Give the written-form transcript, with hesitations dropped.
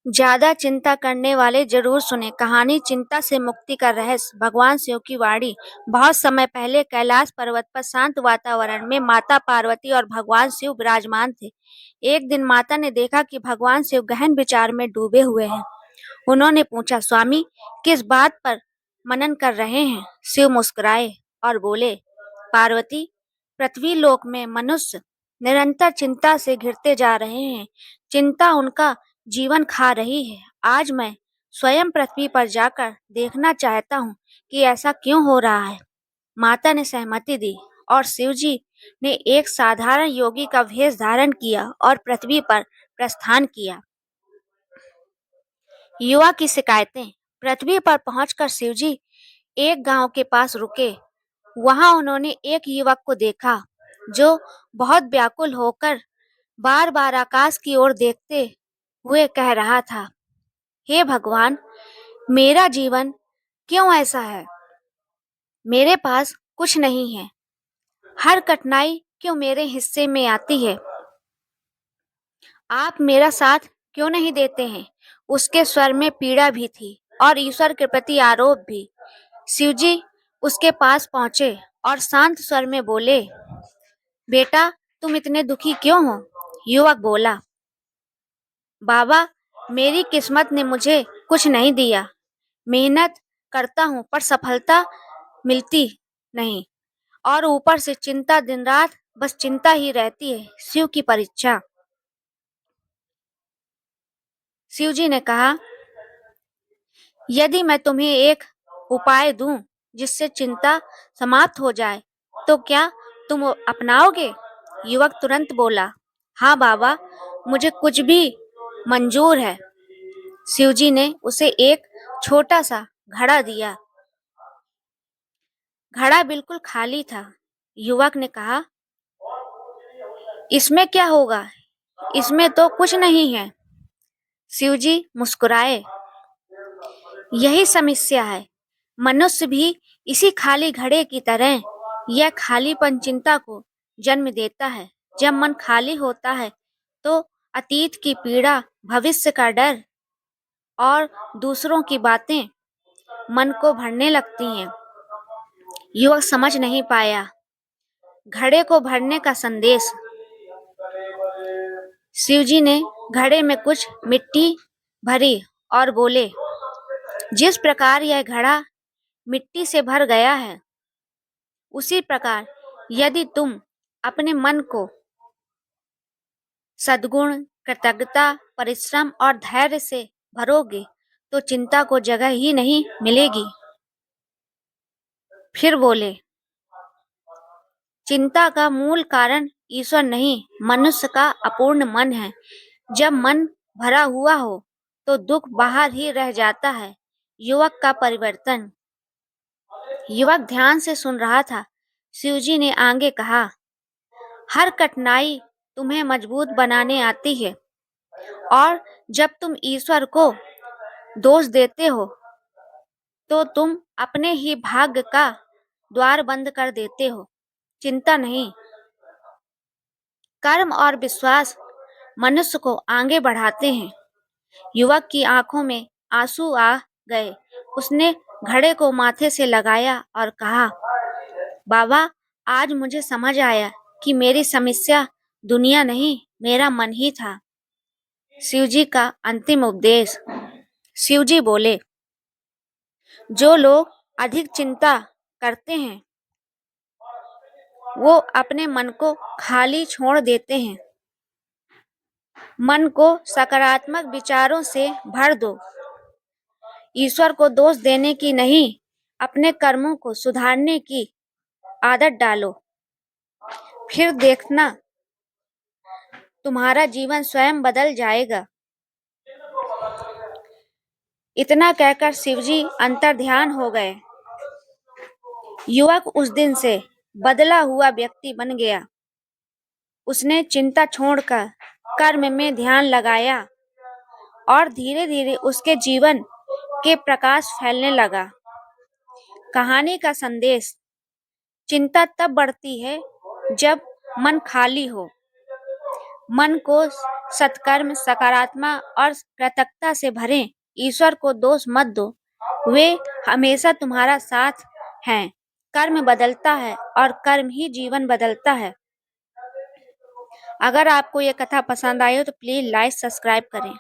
ज्यादा चिंता करने वाले जरूर सुने कहानी चिंता से मुक्ति का रहस्य। भगवान शिव की वाणी। बहुत समय पहले कैलाश पर्वत पर शांत वातावरण में माता पार्वती और भगवान शिव विराजमान थे। एक दिन माता ने देखा कि भगवान शिव गहन विचार में डूबे हुए हैं। उन्होंने पूछा, स्वामी, किस बात पर मनन कर रहे हैं? शिव मुस्कुराए और बोले, पार्वती, पृथ्वी लोक में मनुष्य निरंतर चिंता से घिरते जा रहे हैं। चिंता उनका जीवन खा रही है। आज मैं स्वयं पृथ्वी पर जाकर देखना चाहता हूँ कि ऐसा क्यों हो रहा है। माता ने सहमति दी और शिवजी ने एक साधारण योगी का वेश धारण किया और पृथ्वी पर प्रस्थान किया। युवा की शिकायतें। पृथ्वी पर पहुंचकर शिवजी एक गांव के पास रुके। वहां उन्होंने एक युवक को देखा जो बहुत व्याकुल होकर बार बार आकाश की ओर देखते हुए कह रहा था, हे भगवान, मेरा जीवन क्यों ऐसा है? मेरे पास कुछ नहीं है। हर कठिनाई क्यों मेरे हिस्से में आती है? आप मेरा साथ क्यों नहीं देते हैं? उसके स्वर में पीड़ा भी थी और ईश्वर के प्रति आरोप भी। शिवजी उसके पास पहुंचे और शांत स्वर में बोले, बेटा, तुम इतने दुखी क्यों हो? युवक बोला, बाबा, मेरी किस्मत ने मुझे कुछ नहीं दिया। मेहनत करता हूँ पर सफलता मिलती नहीं, और ऊपर से चिंता, दिन रात बस चिंता ही रहती है। शिव की परीक्षा। शिवजी ने कहा, यदि मैं तुम्हें एक उपाय दूं जिससे चिंता समाप्त हो जाए तो क्या तुम अपनाओगे? युवक तुरंत बोला, हाँ बाबा, मुझे कुछ भी मंजूर है। शिवजी ने उसे एक छोटा सा घड़ा दिया। घड़ा बिल्कुल खाली था। युवक ने कहा, इसमें क्या होगा? इसमें तो कुछ नहीं है। शिवजी मुस्कुराए, यही समस्या है। मनुष्य भी इसी खाली घड़े की तरह यह खालीपन चिंता को जन्म देता है। जब मन खाली होता है तो अतीत की पीड़ा, भविष्य का डर और दूसरों की बातें मन को भरने लगती हैं। युवक समझ नहीं पाया घड़े को भरने का संदेश। शिवजी ने घड़े में कुछ मिट्टी भरी और बोले, जिस प्रकार यह घड़ा मिट्टी से भर गया है, उसी प्रकार यदि तुम अपने मन को सद्गुण, कृतज्ञता, परिश्रम और धैर्य से भरोगे तो चिंता को जगह ही नहीं मिलेगी। फिर बोले, चिंता का मूल कारण ईश्वर नहीं, मनुष्य का अपूर्ण मन है। जब मन भरा हुआ हो तो दुख बाहर ही रह जाता है। युवक का परिवर्तन। युवक ध्यान से सुन रहा था। शिवजी ने आगे कहा, हर कठिनाई तुम्हें मजबूत बनाने आती है, और जब तुम ईश्वर को दोष देते हो तो तुम अपने ही भाग्य का द्वार बंद कर देते हो। चिंता नहीं, कर्म और विश्वास मनुष्य को आगे बढ़ाते हैं। युवक की आंखों में आंसू आ गए। उसने घड़े को माथे से लगाया और कहा, बाबा, आज मुझे समझ आया कि मेरी समस्या दुनिया नहीं, मेरा मन ही था। शिवजी का अंतिम उपदेश। शिवजी बोले, जो लोग अधिक चिंता करते हैं वो अपने मन को खाली छोड़ देते हैं। मन को सकारात्मक विचारों से भर दो। ईश्वर को दोष देने की नहीं, अपने कर्मों को सुधारने की आदत डालो। फिर देखना, तुम्हारा जीवन स्वयं बदल जाएगा। इतना कहकर शिवजी अंतर्ध्यान हो गए। युवक उस दिन से बदला हुआ व्यक्ति बन गया। उसने चिंता छोड़कर कर्म में ध्यान लगाया और धीरे धीरे उसके जीवन के प्रकाश फैलने लगा। कहानी का संदेश। चिंता तब बढ़ती है जब मन खाली हो। मन को सत्कर्म, सकारात्मक और कृतज्ञता से भरें। ईश्वर को दोष मत दो, वे हमेशा तुम्हारा साथ हैं। कर्म बदलता है और कर्म ही जीवन बदलता है। अगर आपको ये कथा पसंद आई हो तो प्लीज लाइक सब्सक्राइब करें।